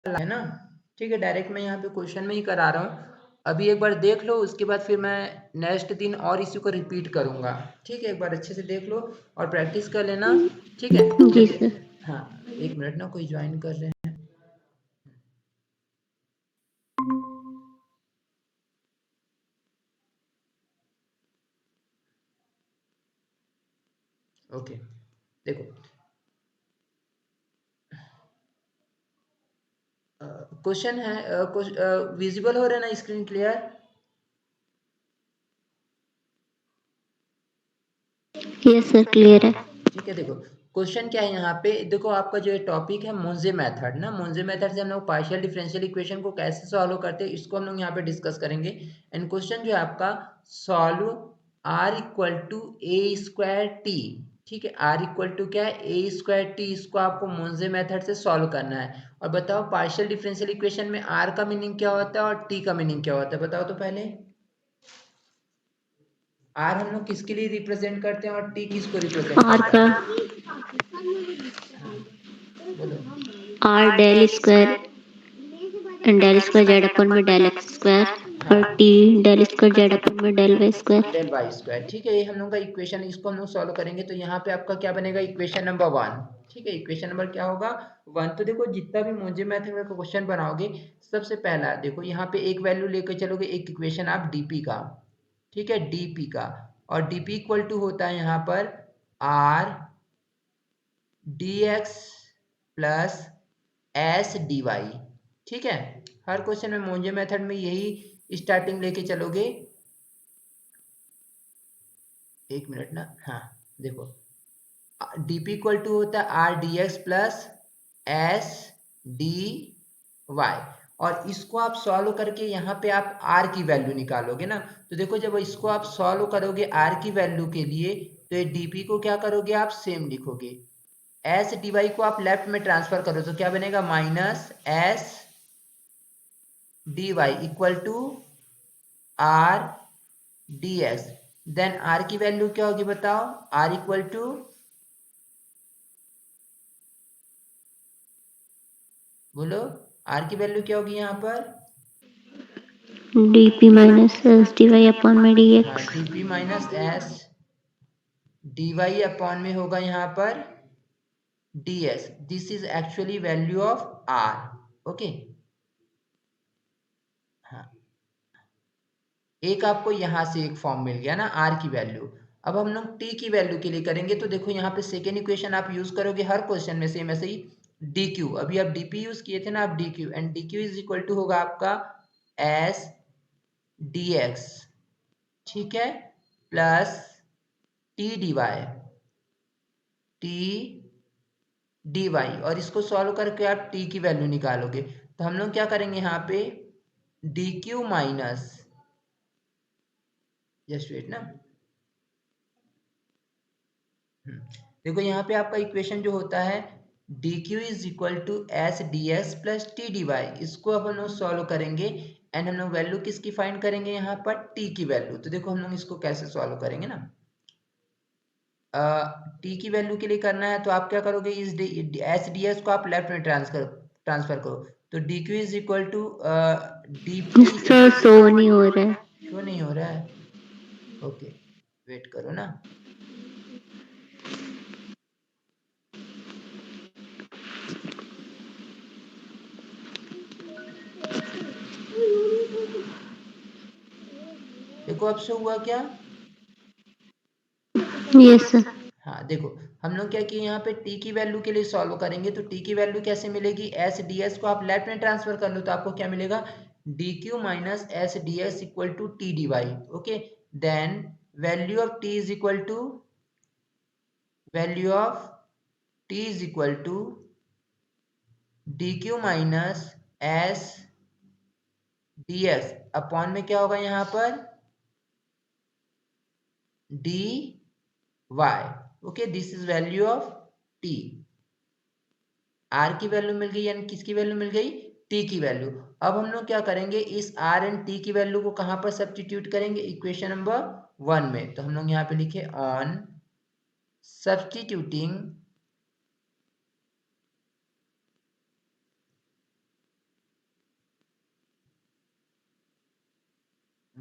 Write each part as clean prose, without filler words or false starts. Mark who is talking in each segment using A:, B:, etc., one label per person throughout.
A: है ना। ठीक है, डायरेक्ट मैं यहाँ पे क्वेश्चन में ही करा रहा हूँ। अभी एक बार देख लो, उसके बाद फिर मैं नेक्स्ट दिन और इसी को रिपीट करूँगा। ठीक है, एक बार अच्छे से देख लो और प्रैक्टिस कर लेना। ठीक है,
B: जी
A: जब
B: सर।
A: हाँ, एक मिनट ना, कोई ज्वाइन कर रहे हैं। ओके, देखो क्वेश्चन है, विजिबल हो रहा है ना screen, clear?
B: Yes sir, clear है।
A: ठीक है, देखो क्वेश्चन क्या है यहाँ पे। देखो आपका जो टॉपिक है मोंजे मेथड ना, मोंजे मेथड से हम लोग पार्शियल डिफरेंशियल इक्वेशन को कैसे सॉल्व करते हैं इसको हम लोग यहाँ पे डिस्कस करेंगे। एंड क्वेश्चन जो है आपका, solve r equal to a square t. ठीक है, आर इक्वल टू क्या है, ए स्क्वायर टी। इसको आपको मोंजे मेथड से सॉल्व करना है। और बताओ पार्शियल डिफरेंशियल इक्वेशन में आर का मीनिंग क्या होता है और टी का मीनिंग क्या होता है, बताओ तो पहले। आर हम लोग किसके लिए रिप्रेजेंट करते हैं और टी किसको रिप्रेजेंट
B: आर
A: करता
B: का
A: है? हाँ, बोलो।
B: R del square del square Z upon में डेल एक्स स्क्वायर और
A: हाँ,
B: T del square Z upon में del y square.
A: Del y square. ठीक है, ये हम लोग का इक्वेशन, इसको हम लोग सॉल्व करेंगे तो यहाँ पे आपका क्या बनेगा, इक्वेशन नंबर 1। ठीक है, इक्वेशन नंबर क्या होगा, 1। तो देखो जितना भी मुझे मैथ का क्वेश्चन बनाओगे, सबसे पहला देखो यहाँ पे एक वैल्यू लेकर चलोगे, एक इक्वेशन आप डीपी का। ठीक है, डीपी का। और डीपी इक्वल टू होता है यहाँ पर r D x plus s D y. ठीक है, हर क्वेश्चन में मोंजे मेथड में यही स्टार्टिंग लेके चलोगे। एक मिनट ना, हाँ देखो, डीपी इक्वल टू होता है r D x plus s D Y. और इसको आप सॉल्व करके यहाँ पे आप आर की वैल्यू निकालोगे ना। तो देखो जब इसको आप सॉल्व करोगे आर की वैल्यू के लिए, तो ये डीपी को क्या करोगे, आप सेम लिखोगे। एस डी वाई को आप लेफ्ट में ट्रांसफर करो तो क्या बनेगा, minus S D Y equal to R D X. Then R की वैल्यू क्या होगी बताओ, आर इक्वल टू, बोलो, आर की वैल्यू क्या होगी यहाँ पर,
B: D P minus S D Y upon में डी
A: हाँ,
B: X.
A: DP minus S D Y upon में होगा यहाँ पर D S. This is actually value of R. Okay, हाँ, एक आपको यहाँ से एक फॉर्म मिल गया ना आर की वैल्यू। अब हम लोग टी की वैल्यू के लिए करेंगे तो देखो यहाँ पे सेकेंड इक्वेशन आप यूज करोगे हर क्वेश्चन में सेम ऐसे ही, डी क्यू। अभी आप डीपी यूज किए थे ना, आप D Q, and D Q is equal to होगा आपका एस डी एक्स। ठीक है, plus T D Y, T D Y. और इसको सॉल्व करके आप टी की वैल्यू निकालोगे तो हम लोग क्या करेंगे यहाँ पे, D Q minus, just wait ना, देखो यहाँ पे आपका इक्वेशन जो होता है D Q is equal to S D x plus T D Y. इसको अब हम लोग सॉल्व करेंगे एंड हम लोग वैल्यू किसकी फाइंड करेंगे यहाँ पर, टी की वैल्यू। तो देखो हम लोग इसको कैसे सॉल्व करेंगे ना, टी की वैल्यू के लिए करना है तो आप क्या करोगे, इस एस डी एक्स को आप लेफ्ट में ट्रांसफर करो। तो D Q is equal to D P,
B: sir show नहीं हो रहा है।
A: क्यों नहीं हो रहा है, ओके वेट करो ना। देखो अब से हुआ क्या,
B: यस सर।
A: हाँ देखो, हम लोग क्या किए यहाँ पे टी की वैल्यू के लिए सॉल्व करेंगे तो टी की वैल्यू कैसे मिलेगी, एस डी एस को आप लेफ्ट में ट्रांसफर कर लो तो आपको क्या मिलेगा, D Q minus S D S equal to T D Y. Okay, then value of T is equal to, value of T is equal to D Q minus S D S upon में क्या होगा यहाँ पर, D Y. Okay, this is value of T. R की value मिल गई यानी किसकी वैल्यू मिल गई, टी की वैल्यू। अब हम लोग क्या करेंगे, इस आर एंड टी की वैल्यू को कहाँ पर सब्स्टिट्यूट करेंगे, इक्वेशन नंबर 1 में। तो हम लोग यहाँ पे लिखे on substituting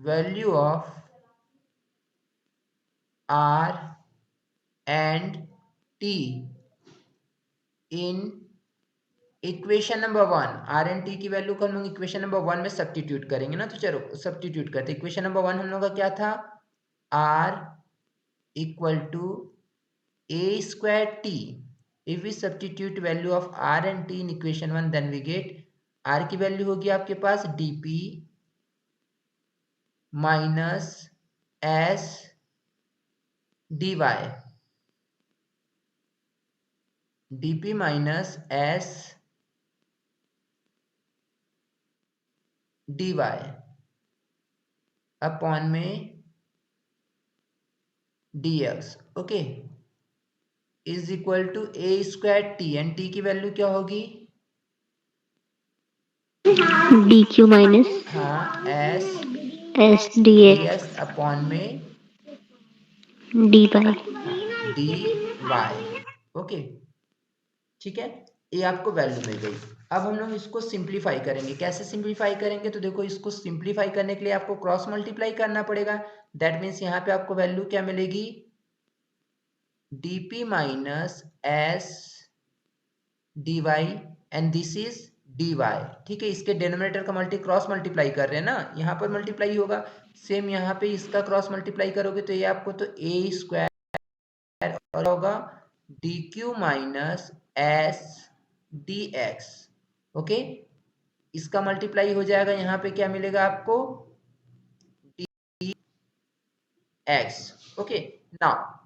A: value of R and T in equation number 1। R and T की वैल्यू को हम लोग इक्वेशन नंबर 1 में सब्स्टिट्यूट करेंगे ना, तो चलो सब्स्टिट्यूट करते। इक्वेशन नंबर 1 हम लोग का क्या था, R equal to a square t. If we substitute value of r and t in equation 1, then we get r की वैल्यू होगी आपके पास dp minus s dy, dp minus s dy upon में dx, okay, is equal to a square टी, and t की value क्या होगी,
B: dq minus
A: हाँ s
B: एस डी
A: dx अपॉन में
B: डी बाई।
A: dy, ओके, ठीक है, ये आपको वैल्यू मिल गई। अब हम लोग इसको सिंप्लीफाई करेंगे। कैसे सिंप्लीफाई करेंगे, तो देखो इसको सिंप्लीफाई करने के लिए आपको क्रॉस मल्टीप्लाई करना पड़ेगा। दैट मीन्स यहाँ पे आपको वैल्यू क्या मिलेगी, dp minus S D Y and this is dy, ठीक है। इसके डिनोमिनेटर का क्रॉस मल्टीप्लाई कर रहे हैं ना, यहाँ पर मल्टीप्लाई होगा, सेम यहाँ पे इसका क्रॉस मल्टीप्लाई करोगे तो ये आपको तो a स्क्वायर और होगा dq minus S D X, okay. इसका मल्टीप्लाई हो जाएगा, यहाँ पे क्या मिलेगा आपको, डी एक्स, ओके। नाउ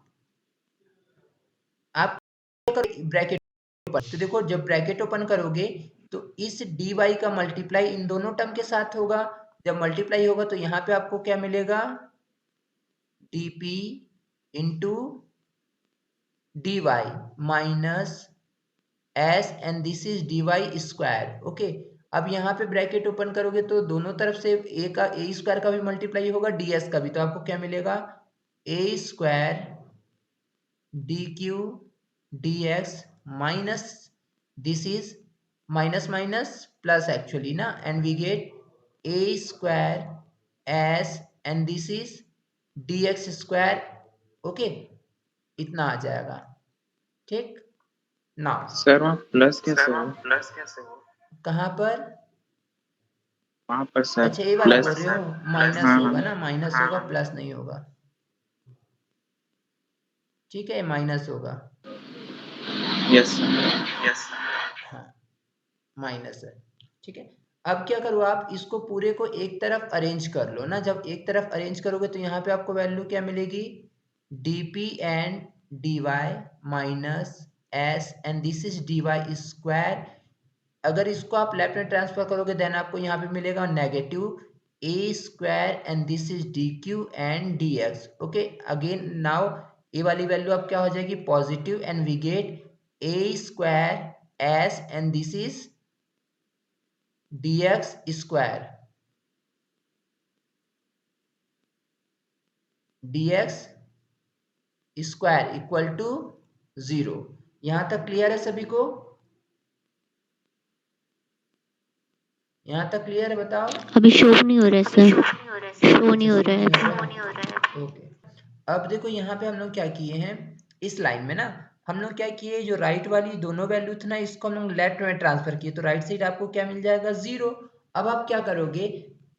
A: आप ब्रैकेट ओपन, तो देखो जब ब्रैकेट ओपन करोगे तो इस डी वाई का मल्टीप्लाई इन दोनों टर्म के साथ होगा। जब मल्टीप्लाई होगा तो यहाँ पे आपको क्या मिलेगा, dp into D Y minus S and this is D Y square, okay. अब यहाँ पे ब्रैकेट ओपन करोगे तो दोनों तरफ से ए स्क्वायर का भी मल्टीप्लाई होगा, डी एस का भी, तो आपको क्या मिलेगा, a square D Q D X minus this is minus minus plus actually ना, and we get A square S and this is D X square, okay, इतना आ जाएगा, ठीक। नाउ
C: सर वहाँ प्लस कैसे हो?
A: कहाँ पर,
C: वहाँ पर सर
A: अच्छा ये वाला
C: प्लस।
A: बोल रहे हो, माइनस
C: हाँ
A: होगा
C: हाँ
A: ना, माइनस होगा, प्लस नहीं होगा, ठीक है, माइनस होगा,
C: यस
A: हाँ माइनस है, ठीक है। अब क्या करो, आप इसको पूरे को एक तरफ अरेंज कर लो ना। जब एक तरफ अरेंज करोगे तो यहाँ पे आपको वैल्यू क्या मिलेगी, dp and dy minus s and this is dy square. अगर इसको आप लेफ्ट में ट्रांसफर करोगे देन आपको यहाँ पे मिलेगा negative A square and this is D Q and D X, okay. Again now ये वाली वैल्यू अब क्या हो जाएगी, positive, and we get A square S and this is D X square, D X square equal to 0। यहां तक clear है सभी को, यहाँ तक क्लियर है, बताओ।
B: अभी शो नहीं हो रहा है सर, शो नहीं हो रहा है अभी।
A: ओके, अब देखो यहाँ पे हम लोग क्या किए हैं, इस लाइन में ना हम लोग क्या किए, जो राइट वाली दोनों वैल्यू थी ना, इसको हम लोग लेफ्ट में ट्रांसफर किए, तो राइट साइड आपको क्या मिल जाएगा, 0। अब आप क्या करोगे,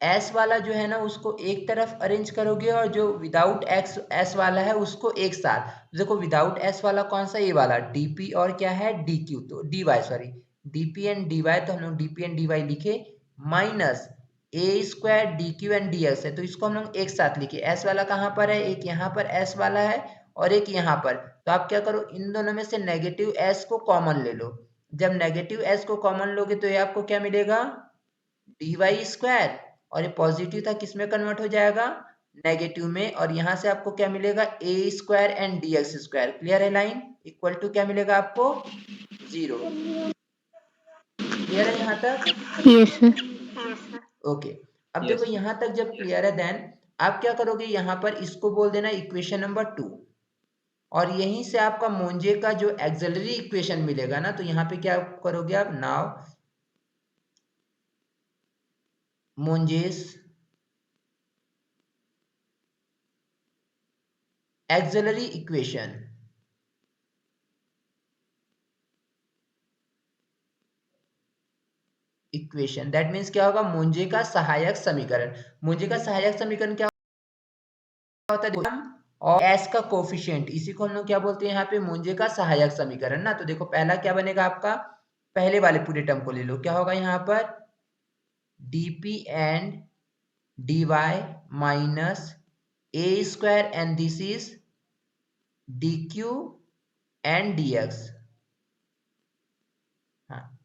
A: एस वाला जो है ना उसको एक तरफ अरेंज करोगे, और जो विदाउट एक्स एस वाला है उसको एक साथ। देखो विदाउट एस वाला कौन सा, ये वाला डीपी, और क्या है डी क्यू, तो D Y, sorry DP and D Y, तो हम लोग डीपी एंड डी वाई लिखे, minus A square D Q and D X है, तो इसको हम लोग एक साथ लिखे। एस वाला कहाँ पर है, एक यहाँ पर एस वाला है और एक यहाँ पर, तो आप क्या करो, इन दोनों में से नेगेटिव एस को कॉमन ले लो। जब नेगेटिव एस को कॉमन लोगे तो ये आपको क्या मिलेगा, डी वाई स्क्वायर, और ये पॉजिटिव था किस में कन्वर्ट हो जाएगा, नेगेटिव में, और यहाँ से आपको क्या मिलेगा, a square and D X square, clear है लाइन, इक्वल टू क्या मिलेगा आपको, 0। क्लियर है यहाँ तक,
B: यस सर।
A: ओके। अब देखो
C: यस
A: यहाँ तक जब क्लियर है देन आप क्या करोगे, यहाँ पर इसको बोल देना इक्वेशन नंबर 2, और यहीं से आपका मोंजे का जो एक्सिलरी इक्वेशन मिलेगा ना, तो यहाँ पे क्या करोगे आप, now Monge's auxiliary equation, that means क्या होगा, मुंजे का सहायक समीकरण। मुंजे का सहायक समीकरण क्या होता है, और एस का कोफिशिएंट, इसी को हम लोग क्या बोलते हैं यहाँ पे, मुंजे का सहायक समीकरण ना। तो देखो पहला क्या बनेगा आपका, पहले वाले पूरे टर्म को ले लो, क्या होगा यहाँ पर, dp and dy minus a square and this is dq and dx, हाँ,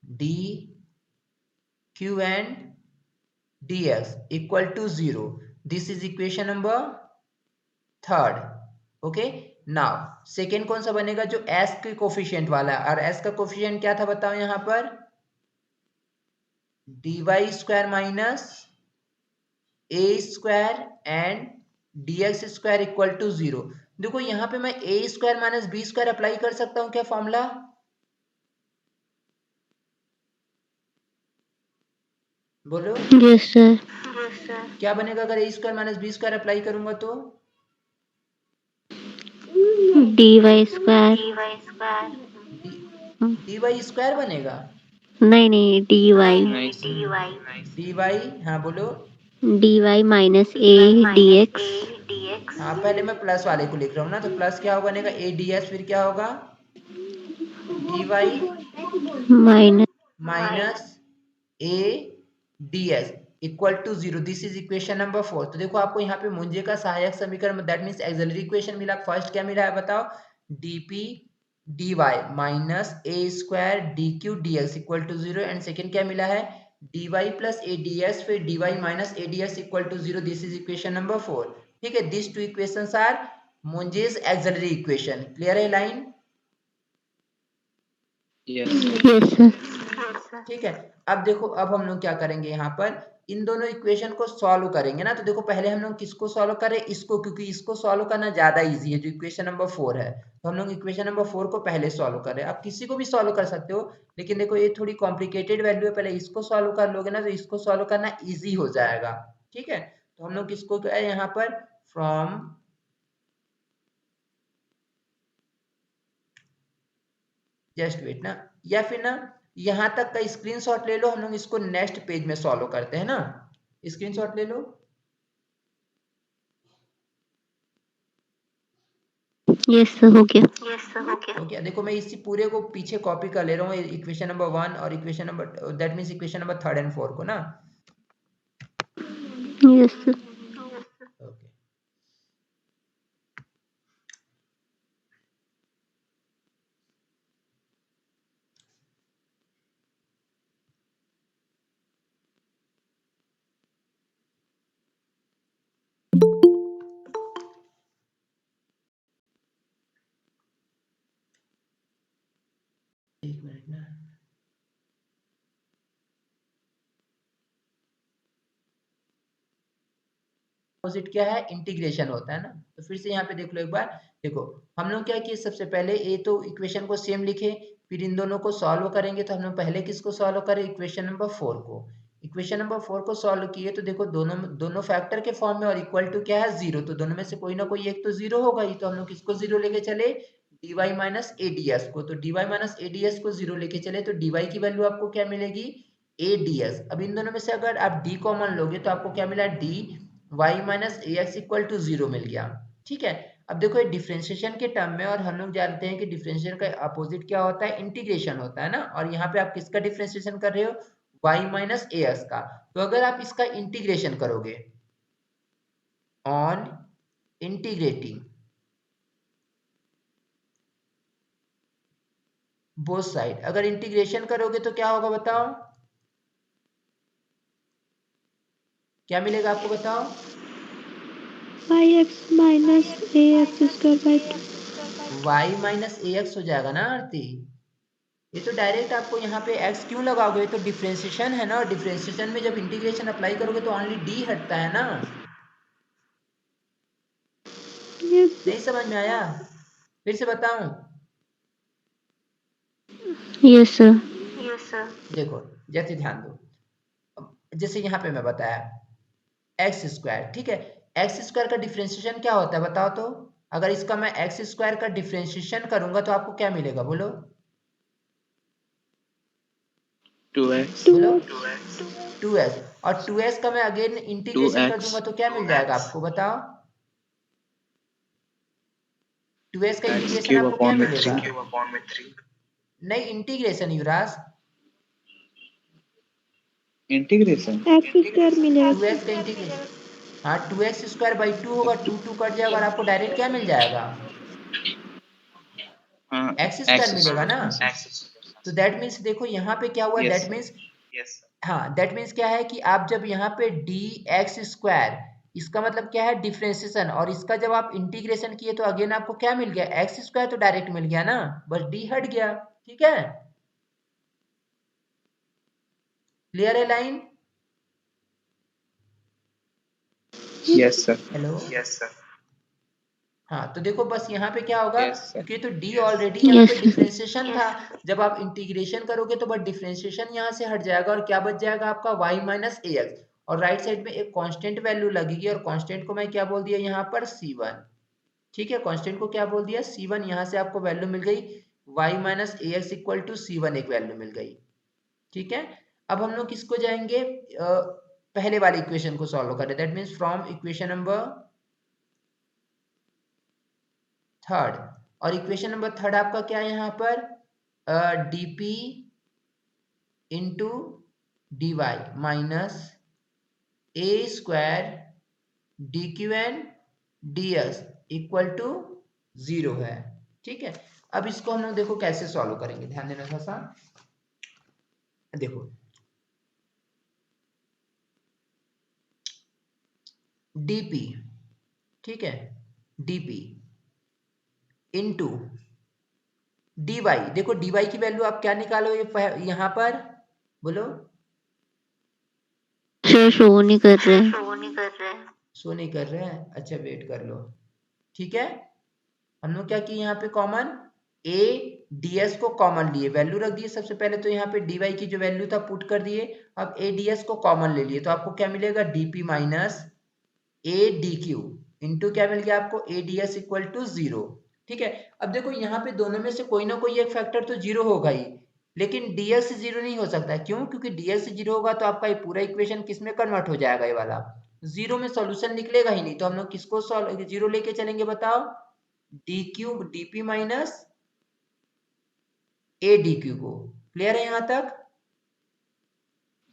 A: dq and dx equal to 0। This is equation number third. Okay, now second कौन सा बनेगा, जो s के कोफिशिएंट वाला है, और s का कोफिशिएंट क्या था बताओ यहाँ पर, dy square minus a square and dx square equal to 0। देखो यहाँ पे मैं a square minus b square apply कर सकता हूँ क्या फॉर्मूला, बोलो।
B: Yes sir.
A: क्या बनेगा अगर a square minus b square apply करूंगा तो,
B: dy स्क्वायर।
A: dy स्क्वायर बनेगा,
B: नहीं dy।
C: नहीं सर।
A: dy, हाँ बोलो।
B: dy minus a dx।
A: हाँ पहले मैं प्लस वाले को लिख रहा हूँ ना, तो प्लस क्या बनेगा, a ds, फिर क्या होगा, dy
B: minus.
A: Minus a ds equal to 0। This is equation number 4। तो देखो आपको यहाँ पे मुंजे का सहायक समीकरण, दैट मीन्स एक्सिलरी इक्वेशन मिला। फर्स्ट क्या मिला है बताओ, dp dy minus a square dq dx equal to 0, and second क्या मिला है, dy प्लस a ds, फिर dy minus a ds equal to 0। This is equation number 4। ठीक है, this two equations are Monge's auxiliary equation. Clear है line,
C: yes sir.
B: Yes sir.
A: ठीक है। अब देखो, अब हम लोग क्या करेंगे, यहाँ पर इन दोनों इक्वेशन को सॉल्व करेंगे ना। तो देखो पहले हम लोग किसको सॉल्व करें, इसको, क्योंकि इसको सॉल्व करना ज्यादा इजी है, जो इक्वेशन नंबर 4 है। तो हम लोग इक्वेशन नंबर 4 को पहले सॉल्व करें। आप किसी को भी सॉल्व कर सकते हो, लेकिन देखो ये थोड़ी कॉम्प्लिकेटेड वैल्यू है, पहले इसको सॉल्व कर लोगे ना तो इसको सॉल्व करना ईजी हो जाएगा। ठीक है, तो हम लोग किसको क्या है यहाँ पर, फ्रॉम, जस्ट वेट ना, या फिर ना यहां तक का स्क्रीनशॉट ले लो, हम लोग इसको नेक्स्ट पेज में सॉल्व करते हैं ना। स्क्रीनशॉट ले लो,
B: यस सर, हो गया।
A: हो गया। देखो मैं इसी पूरे को पीछे कॉपी कर ले रहा हूँ, इक्वेशन नंबर 1 और equation number, that means equation number 3 and 4 को ना।
B: Yes sir.
A: ओके, एक मिनट ना, अपोजिट क्या है, इंटीग्रेशन होता है ना। तो फिर से यहाँ पे देख लो एक बार। देखो हम लोग क्या किए, सबसे पहले ये तो इक्वेशन को सेम लिखे, फिर इन दोनों को सॉल्व करेंगे। तो हम लोग पहले किसको सॉल्व करें, इक्वेशन नंबर 4 को। इक्वेशन नंबर 4 को सॉल्व किए तो देखो दोनों दोनों फैक्टर के फॉर्म में, और इक्वल टू क्या है, 0। तो दोनों में से कोई ना कोई एक तो 0 होगा ही। तो हम लोग किसको 0 लेके चले, dy माइनस ads को। तो dy माइनस ads को 0 लेके चले तो dy की वैल्यू आपको क्या मिलेगी, ads। अब इन दोनों में से अगर आप d कॉमन लोगे तो आपको क्या मिला, dy minus ax equal to 0 मिल गया। ठीक है, अब देखो ये डिफरेंशिएशन के टर्म में, और हम लोग जानते हैं कि डिफरेंशिएशन का अपोजिट क्या होता है, इंटीग्रेशन होता है ना। और यहाँ पे आप किसका डिफरेंशिएशन कर रहे हो, y माइनस ax का। तो अगर आप इसका इंटीग्रेशन करोगे, ऑन इंटीग्रेटिंग बोथ साइड, अगर इंटीग्रेशन करोगे तो क्या होगा बताओ, क्या मिलेगा आपको बताओ,
B: x minus ax square by 2।
A: y minus ax हो जाएगा ना आरती। ये तो डायरेक्ट आपको यहाँ पे x क्यों लगाओगे, ये तो डिफरेंशिएशन है ना। और डिफरेंशिएशन में जब इंटीग्रेशन अप्लाई करोगे तो ओनली d हटता है ना। नहीं समझ में आया, फिर से बताऊं,
B: यस सर।
A: देखो जैसे ध्यान दो, जैसे यहाँ पे मैं बताया एक्स स्क्वायर, ठीक है। एक्स स्क्वायर का डिफरेंशिएशन क्या होता है बताओ तो? अगर इसका मैं एक्स स्क्वायर का डिफरेंशिएशन करूंगा तो आपको क्या मिलेगा बोलो?
C: 2x
A: बोलो 2x। और 2x का मैं अगेन इंटीग्रेशन कर
C: 2x
A: दूंगा तो क्या मिल जाएगा आपको बताओ? 2x का
C: x
A: इंटीग्रेशन
C: cube
A: आपको क्या
C: upon with
A: मिलेगा?
C: 3
A: नहीं, इंटीग्रेशन युवराज।
C: इंटीग्रेशन
B: एक्स स्क्वायर मिलेगा
A: 2x का इंटीग्रेशन, हाँ 2x स्क्वायर बाई 2 होगा, 2 कट जाएगा और आपको डायरेक्ट क्या मिल जाएगा?
C: हाँ
A: एक्स स्क्वायर
C: x
A: मिलेगा ना।
C: स्क्वायर
A: तो दैट मीन्स देखो यहाँ पे क्या हुआ,
C: यस
A: दैट
C: सर
A: मीन्स हाँ दैट मीन्स क्या है कि आप जब यहाँ पे डी एक्स स्क्वायर, इसका मतलब क्या है डिफरेंशिएशन, और इसका जब आप इंटीग्रेशन किए तो अगेन आपको क्या मिल गया? एक्स स्क्वायर तो डायरेक्ट मिल गया ना, बस डी हट गया। ठीक है, क्लियर है लाइन?
C: यस सर
A: हेलो, हाँ तो देखो बस यहाँ पे क्या होगा,
C: यस सर
A: क्योंकि तो डी ऑलरेडी यहाँ पे
B: यस
A: डिफरेंशिएशन था, जब आप इंटीग्रेशन करोगे तो बस डिफरेंशिएशन यहाँ से हट जाएगा और क्या बच जाएगा आपका y माइनस ए एक्स, और राइट साइड में एक कांस्टेंट वैल्यू लगेगी, और कांस्टेंट को मैं क्या बोल दिया यहाँ पर c1। ठीक है, कांस्टेंट को क्या बोल दिया c1, यहाँ से आपको वैल्यू मिल गई y minus A X equal to c1, एक वैल्यू मिल गई। ठीक है, अब हम लोग किसको जाएंगे, पहले वाले इक्वेशन को सॉल्व करें, that means from equation number third. और इक्वेशन नंबर थर्ड आपका क्या है यहाँ पर, dp into D Y minus A square D Q and D S equal to 0 है। ठीक है, अब इसको हम लोग देखो कैसे सॉल्व करेंगे, ध्यान देना थोड़ा सा। देखो dp, ठीक है, dp इंटू dy, देखो dy की वैल्यू आप क्या निकालोगे यहाँ पर बोलो?
B: सर शो नहीं कर रहे हैं
A: शो नहीं कर रहे हैं, अच्छा वेट कर लो। ठीक है, हम लोग क्या किए यहाँ पे कॉमन a ds को कॉमन लिए, वैल्यू रख दिए सबसे पहले, तो यहाँ पे dy की जो वैल्यू था पुट कर दिए, अब a ds को कॉमन ले लिए, तो आपको क्या मिलेगा dp minus a dq into क्या मिल गया आपको a ds इक्वल टू 0। ठीक है, अब देखो यहाँ पे दोनों में से कोई ना कोई एक फैक्टर तो 0 होगा ही, लेकिन dx 0 नहीं हो सकता, क्यों? क्योंकि dx 0 होगा तो आपका ये पूरा इक्वेशन किस में कन्वर्ट हो जाएगा, ये वाला 0 में सॉल्यूशन निकलेगा ही नहीं, तो हम लोग किसको सॉल्व 0 लेके चलेंगे बताओ? dq dp minus a dq को। क्लियर है यहाँ तक?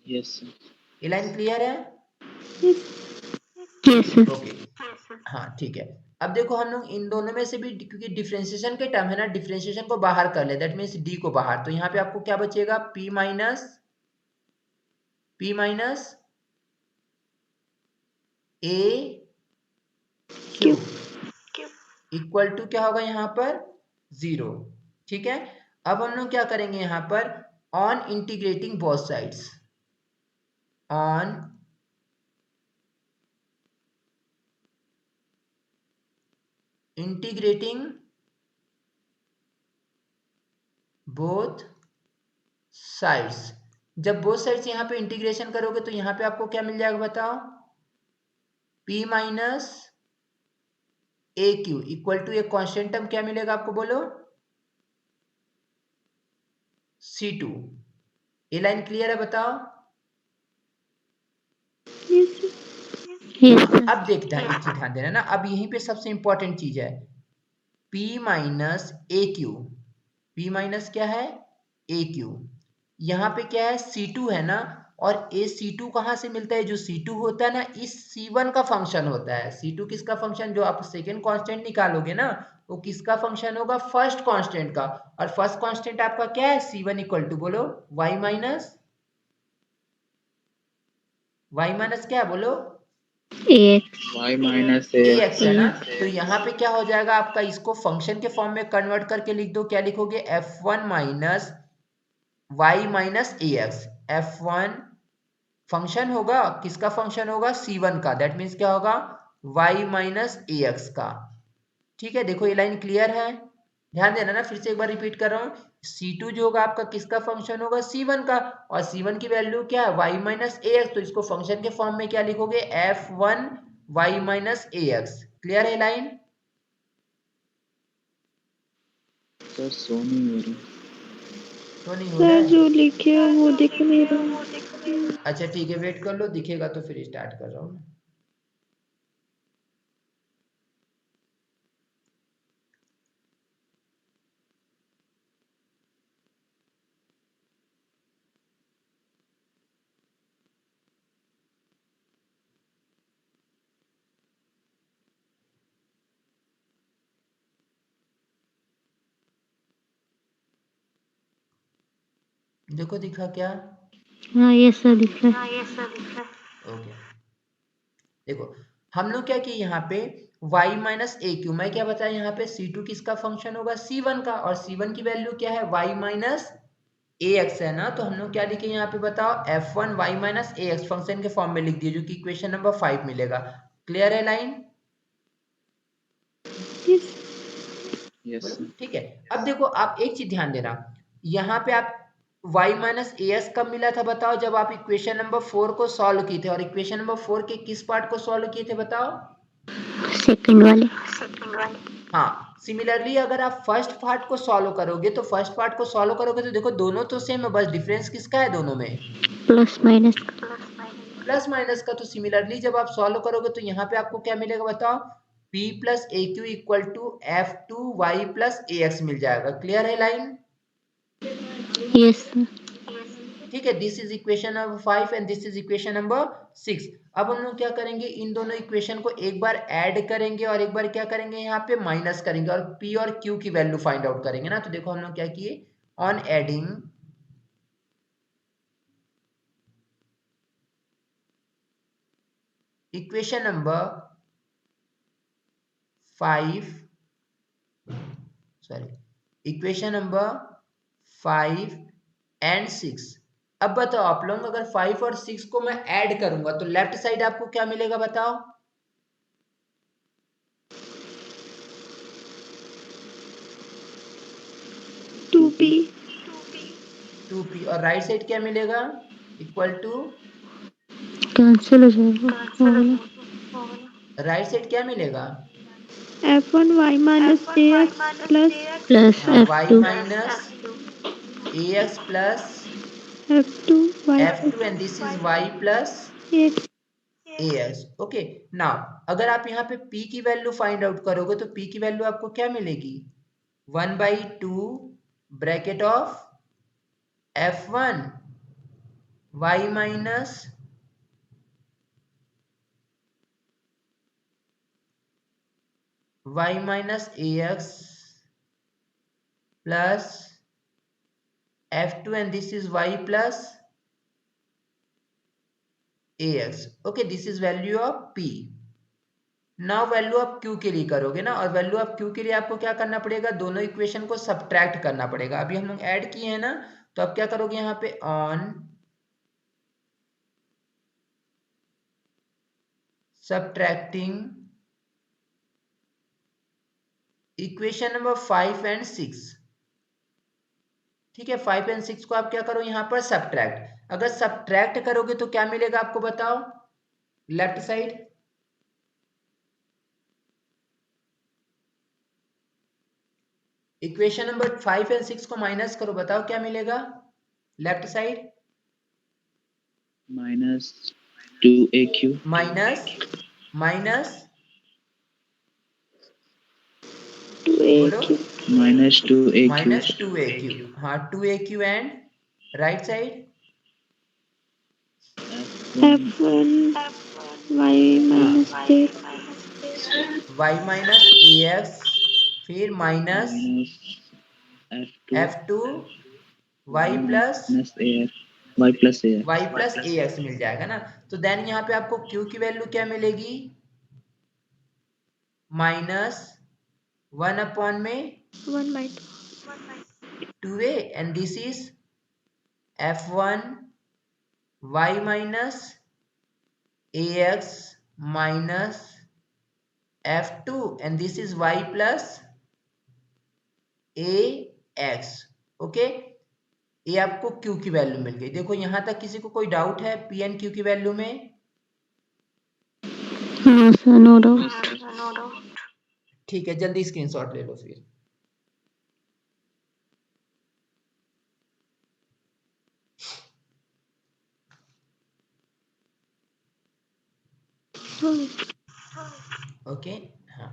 C: यस सर
A: ये लाइन क्लियर है?
B: यस सर
A: ओके, हाँ ठीक है। अब देखो हम लोग इन दोनों में से भी, क्योंकि डिफरेंशिएशन के टर्म है ना, डिफरेंशिएशन को बाहर कर ले, दैट मीन्स डी को बाहर, तो यहाँ पे आपको क्या बचेगा p minus a Q equal to क्या होगा यहाँ पर 0। ठीक है, अब हम लोग क्या करेंगे यहाँ पर, on integrating both sides, on integrating both sides, जब बोथ साइड्स यहाँ पे इंटीग्रेशन करोगे तो यहाँ पे आपको क्या मिल जाएगा बताओ? p minus A Q equal to एक कांस्टेंट टर्म क्या मिलेगा आपको बोलो? c2। ये लाइन क्लियर है बताओ?
B: यस सर
A: अब देखते हैं, एक चीज ध्यान देना ना, अब यहीं पे सबसे इंपॉर्टेंट चीज है p minus A Q, p minus क्या है ए क्यू, यहाँ पे क्या है c2 है ना, और ए c2 कहाँ से मिलता है? जो c2 होता है ना इस c1 का फंक्शन होता है। c2 किसका फंक्शन, जो आप सेकेंड कांस्टेंट निकालोगे ना वो किसका फंक्शन होगा? फर्स्ट कांस्टेंट का, और फर्स्ट कांस्टेंट आपका क्या है? c1 इक्वल टू बोलो y माइनस क्या है बोलो?
B: X
C: y minus
A: A
C: a
A: x है ना, तो यहाँ पे क्या हो जाएगा आपका, इसको फंक्शन के फॉर्म में कन्वर्ट करके लिख दो, क्या लिखोगे? f1 माइनस y माइनस ए एक्स, f1 फंक्शन होगा, किसका फंक्शन होगा? c1 का, दैट मीन्स क्या होगा? y माइनस ए एक्स का। ठीक है, देखो ये लाइन क्लियर है? ध्यान देना ना, फिर से एक बार रिपीट कर रहा हूँ, c2 जो होगा आपका किसका फंक्शन होगा? c1 का, और c1 की वैल्यू क्या है? y माइनस ए एक्स, तो इसको फंक्शन के फॉर्म में क्या लिखोगे? f1 वाई माइनस ए एक्स। क्लियर है लाइन?
C: सर सो नहीं हो रही।
A: तो नहीं हो रहा
B: सर
A: है?
B: जो लिखे हो वो दिख नहीं रहा।
A: अच्छा ठीक है, वेट कर लो, दिखेगा तो फिर स्टार्ट कर रहा हूँ। देखो दिखा क्या?
B: हाँ ये सर दिख रहा है।
A: ओके, देखो हम लोग क्या किए यहाँ पे y माइनस ए क्यू, मैं क्या बताया यहाँ पे c2 किसका फंक्शन होगा? c1 का, और c1 की वैल्यू क्या है? y माइनस ए एक्स है ना। तो हम लोग क्या लिखे यहाँ पे बताओ? f1 y माइनस ए एक्स फंक्शन के फॉर्म में लिख दिए, जो कि इक्वेशन नंबर 5 मिलेगा। क्लियर है लाइन?
B: यस।
C: यस
A: बोलो
C: सर।
A: ठीक है। अब देखो आप एक चीज ध्यान देना, यहाँ पे आप y माइनस ए एक्स कब मिला था बताओ? जब आप इक्वेशन नंबर 4 को सॉल्व किए थे। और इक्वेशन नंबर 4 के किस पार्ट को सॉल्व किए थे बताओ?
B: सेकंड वाले।
A: हाँ, सिमिलरली अगर आप फर्स्ट पार्ट को सॉल्व करोगे तो देखो दोनों तो सेम है, बस डिफरेंस किसका है दोनों में?
B: Plus minus.
A: प्लस माइनस का। तो सिमिलरली जब आप सॉल्व करोगे तो यहाँ पे आपको क्या मिलेगा बताओ? p plus a Q equal to f two y plus a x मिल जाएगा। क्लियर है लाइन?
B: Yes sir.
A: ठीक है, this is equation number 5 and this is equation number 6। अब हम लोग क्या करेंगे, इन दोनों इक्वेशन को एक बार ऐड करेंगे और एक बार क्या करेंगे यहाँ पे माइनस करेंगे, और p और q की वैल्यू फाइंड आउट करेंगे ना। तो देखो हम लोग क्या किए, on adding equation number 5, sorry equation number 5 and 6। अब बताओ आप लोग, अगर 5 और 6 को मैं ऐड करूंगा तो लेफ्ट साइड आपको क्या मिलेगा बताओ?
B: 2p।
A: 2p। और राइट साइड क्या मिलेगा? इक्वल टू,
B: कैंसिल हो जाएगा वो वाला।
A: राइट साइड क्या मिलेगा?
B: f1 y माइनस ए एक्स प्लस
A: हाँ, y
B: f2
A: minus A x plus
B: f2 y
A: f2 and this is y plus
B: x.
A: A x. Okay, now अगर आप यहाँ पे p की वैल्यू फाइंड आउट करोगे तो p की वैल्यू आपको क्या मिलेगी? 1/2 bracket of f1 y minus A x plus f2 and this is y plus ax। Okay, this is value of p। Now value of q के लिए करोगे ना, और वैल्यू ऑफ q के लिए आपको क्या करना पड़ेगा? दोनों इक्वेशन को सब्ट्रैक्ट करना पड़ेगा। अभी हम लोग ऐड किए हैं ना, तो अब क्या करोगे यहाँ पे on subtracting equation number 5 and 6। ठीक है, 5 एंड 6 को आप क्या करो यहाँ पर सब्ट्रैक्ट। अगर सब्ट्रैक्ट करोगे तो क्या मिलेगा आपको बताओ? Left side equation number 5 and 6 को माइनस करो, बताओ क्या मिलेगा left side?
C: Minus 2aq।
A: Minus minus
B: 2a
A: बोलो,
B: q.
C: Minus 2aq।
A: Minus 2aq। हाँ, 2aq and right side
B: f1 y minus a
A: y minus A x, फिर minus
C: minus f2
A: f2 y
C: y
A: plus
C: minus ax y plus
A: y
C: ax।
A: Plus a x मिल जाएगा ना। तो then यहाँ पे आपको q की वैल्यू क्या मिलेगी? माइनस 1 में 2a and this is f1 y minus A x minus f2 and this is y plus a x. Okay, ये आपको q की वैल्यू मिल गई। देखो यहाँ तक किसी को कोई डाउट है p एंड q की वैल्यू में?
B: हाँ सर, नो डाउट।
A: ठीक है, जल्दी स्क्रीनशॉट ले लो फिर। ओके। हाँ,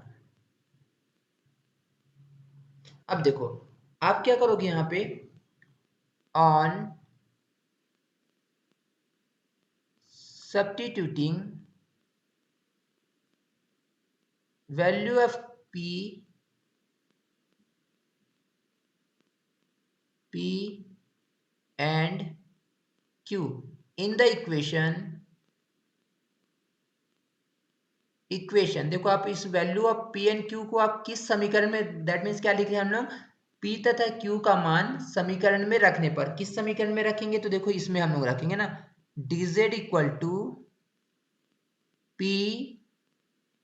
A: अब देखो आप क्या करोगे यहाँ पे, on substituting value of P and Q in the equation देखो, आप इस value of P and Q को आप किस समीकरण में, दैट मीन्स क्या लिख रहे हैं हम लोग, P तथा Q का मान समीकरण में रखने पर, किस समीकरण में रखेंगे, तो देखो इसमें हम लोग रखेंगे ना, dz equal to P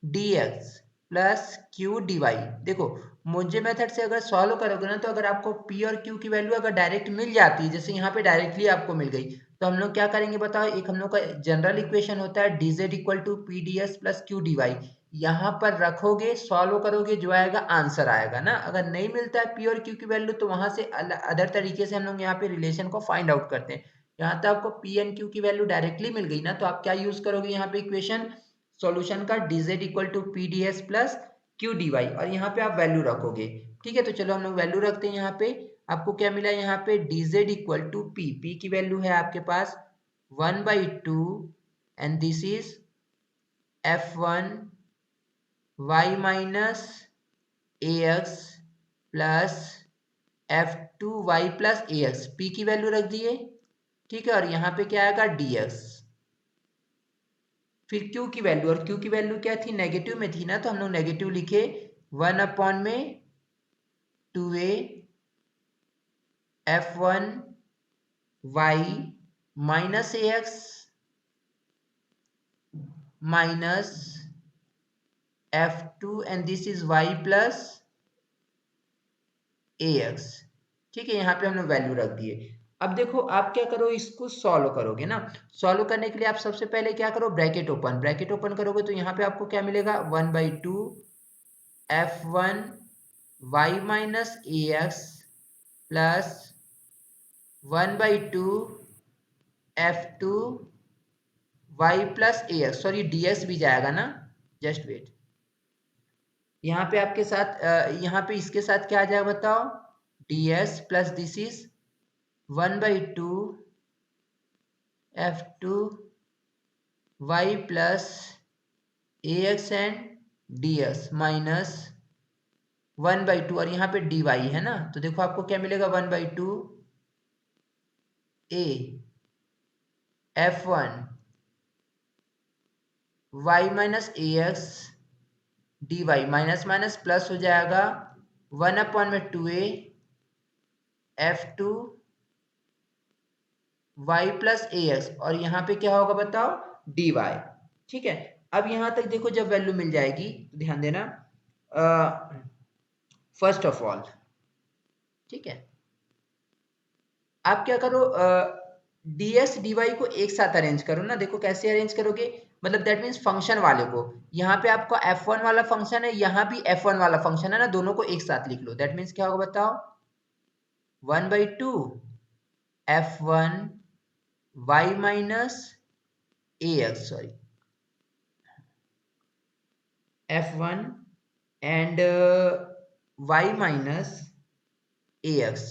A: dx plus Q D Y. देखो मुझे मेथड से अगर सॉल्व करोगे ना, तो अगर आपको P और Q की वैल्यू अगर डायरेक्ट मिल जाती है, जैसे यहाँ पे डायरेक्टली आपको मिल गई, तो हम लोग क्या करेंगे बताओ, एक हम लोग का जनरल इक्वेशन होता है dz equal to P D S plus Q D Y, यहाँ पर रखोगे, सॉल्व करोगे, जो आएगा आंसर आएगा ना। अगर नहीं मिलता है P और Q की वैल्यू, तो वहां से अदर तरीके से हम लोग यहाँ पे रिलेशन को फाइंड आउट करते हैं। यहाँ तक आपको P एंड Q की वैल्यू डायरेक्टली मिल गई ना, तो आप क्या यूज करोगे यहाँ पे इक्वेशन सॉल्यूशन का, dz equal to P D S plus Q D Y, और यहाँ पे आप वैल्यू रखोगे। ठीक है, तो चलो हम लोग वैल्यू रखते हैं। यहाँ पे आपको क्या मिला, यहाँ पे dz इक्वल टू पी की वैल्यू है आपके पास 1/2 and this is f1 y minus ax plus f2 y plus ax, p की वैल्यू रख दिए। ठीक है, और यहाँ पे क्या आएगा dx, फिर Q की वैल्यू, और Q की वैल्यू क्या थी, नेगेटिव में थी ना, तो हम लोग नेगेटिव लिखे 1 में 2a f1 y minus ax minus f2 and this is y plus ax। ठीक है, यहाँ पे हमने वैल्यू रख दिए। अब देखो आप क्या करो, इसको सॉल्व करोगे ना, सॉल्व करने के लिए आप सबसे पहले क्या करो, ब्रैकेट ओपन करोगे, तो यहाँ पे आपको क्या मिलेगा, 1/2 f1 y minus ax plus 1/2 f2 y plus ax, sorry dx भी जाएगा ना, जस्ट वेट। यहाँ पे आपके साथ यहाँ पे इसके साथ क्या आ जाएगा बताओ, ds plus this is 1/2 f2 y plus ax and ds minus 1/2, और यहाँ पे dy है ना, तो देखो आपको क्या मिलेगा, 1/2 a f1 y minus ax dy, minus minus plus हो जाएगा 1/2a f2 y plus ax, और यहाँ पे क्या होगा बताओ, dy। ठीक है, अब यहाँ तक देखो, जब वैल्यू मिल जाएगी तो ध्यान देना, फर्स्ट ऑफ ऑल, ठीक है, आप क्या करो, dx dy को एक साथ अरेंज करो ना। देखो कैसे अरेंज करोगे, मतलब दैट मीन्स फंक्शन वाले को, यहाँ पे आपका f1 वाला फंक्शन है, यहाँ भी f1 वाला फंक्शन है ना, दोनों को एक साथ लिख लो। दैट मीन्स क्या होगा बताओ, 1/2 f1 y minus ax, sorry f1 and y minus ax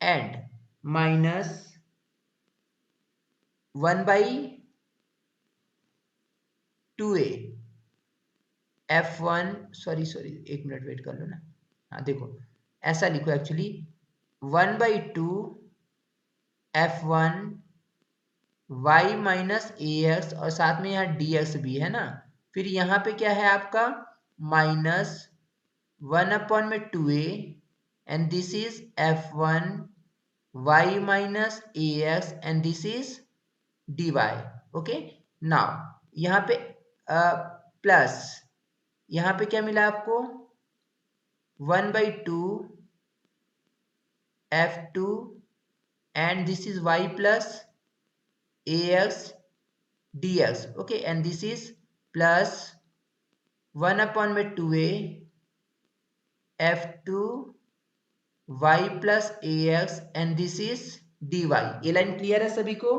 A: and minus 1/2a f1, sorry एक मिनट वेट कर लो ना। हाँ देखो ऐसा लिखो actually, 1/2 f1 y minus ax, और साथ में यहाँ dx भी है ना, फिर यहाँ पे क्या है आपका minus 1/2a and this is f1 y minus ax and this is dy। Okay, now यहाँ पे प्लस, यहाँ पे क्या मिला आपको, 1/2 f2 and this is y plus ax dx, okay, and this is plus 1 upon में 2a f2 y plus ax and this is dy। ये line clear है सभी को?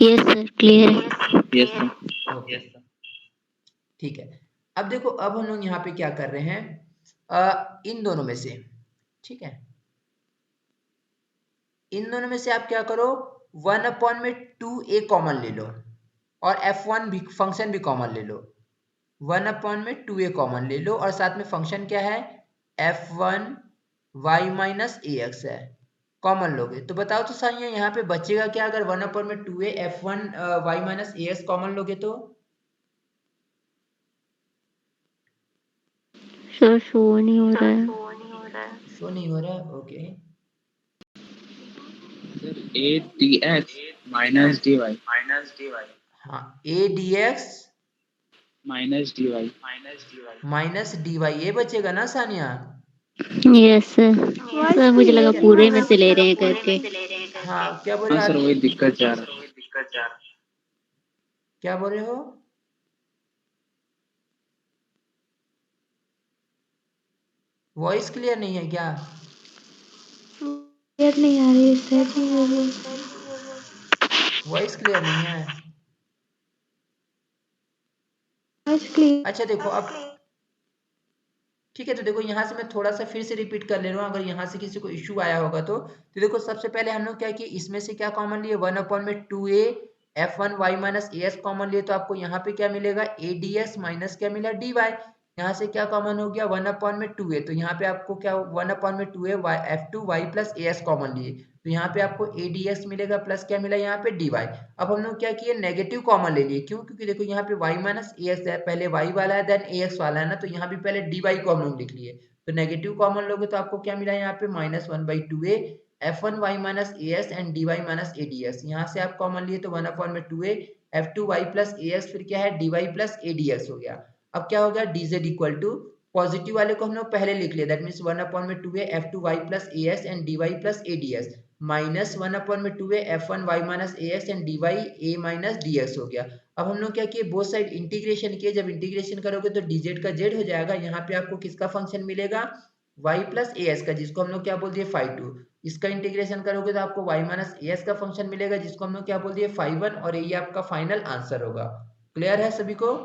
B: यस सर, क्लियर है।
C: Yes sir.
A: ओके, ठीक है। अब देखो, अब हम लोग यहाँ पे क्या कर रहे हैं, इन दोनों में से, ठीक है, इन दोनों में से आप क्या करो, 1 अपॉन में 2a कॉमन ले लो और f1 भी फंक्शन भी कॉमन ले लो। 1 अपॉन में 2a कॉमन ले लो और साथ में फंक्शन क्या है, f1 y माइनस ax है, कॉमन लोगे तो बताओ तो सही है, यहाँ पे बचेगा क्या अगर 1 अपॉन में 2a f1 y minus ax common लोगे तो?
B: सर शो नहीं हो रहा है।
A: शो नहीं हो रहा है, okay.
C: Sir a dx minus dy
A: हाँ, a dx
C: minus dy
A: minus dy ये बचेगा ना सानिया?
B: Yes sir. सर मुझे लगा
A: ठीक है,
B: पूरे में से ले रहे हैं करके।
A: हाँ क्या बोल
C: हाँ
A: रहे
C: सर,
A: हो
C: वही
A: आरती?
C: दिक्कत जा रहा है।
A: क्या बोल रहे हो? वॉइस क्लियर नहीं है क्या?
B: क्लियर नहीं आ रही है सर।
A: वॉइस क्लियर नहीं है? अच्छा देखो, अब ठीक है, तो देखो यहाँ से मैं थोड़ा सा फिर से रिपीट कर ले रहा हूँ, अगर यहाँ से किसी को इश्यू आया होगा तो देखो सबसे पहले हम लोग क्या किए, इसमें से क्या कॉमन लिए, 1 अपॉन में 2a f1 y minus as common लिए, तो आपको यहाँ पे क्या मिलेगा, a ds माइनस क्या मिला, dy। यहाँ से क्या कॉमन हो गया, 1 अपॉन में 2a, तो यहाँ पे आपको क्या 1 अपॉन में 2a f2 y plus as common लिए, तो यहाँ पे आपको a ds मिलेगा प्लस क्या मिला यहाँ पे dy। अब हम लोग क्या किए, नेगेटिव कॉमन ले लिए, क्यों, क्योंकि देखो यहाँ पे y माइनस ax है, पहले y वाला है देन ax वाला है ना, तो यहाँ भी पहले dy को हम लोग लिख लिए, तो नेगेटिव कॉमन लोगे तो आपको क्या मिला यहाँ पे minus 1/2a f1 y minus as and dy minus ads। यहाँ से आप कॉमन लिए तो 1 अपॉन में 2a f2 y plus as, फिर क्या है dy प्लस ads हो गया। अब क्या हो गया, dz इक्वल टू पॉजिटिव वाले को हम लोग पहले लिख लिया, दैट मीन्स 1 अपॉन में 2a f2 y plus as and dy plus ads minus 1 upon में 2a f1 y minus as and dy a minus dx हो गया। अब हम लोग क्या किए, बोथ साइड इंटीग्रेशन किए, जब इंटीग्रेशन करोगे तो dz का z हो जाएगा, यहाँ पे आपको किसका फंक्शन मिलेगा, y प्लस as का, जिसको हम लोग क्या बोल दिए phi2। इसका इंटीग्रेशन करोगे तो आपको y माइनस as का फंक्शन मिलेगा, जिसको हम लोग क्या बोल दिए phi1, और ये आपका फाइनल आंसर होगा। क्लियर है सभी को?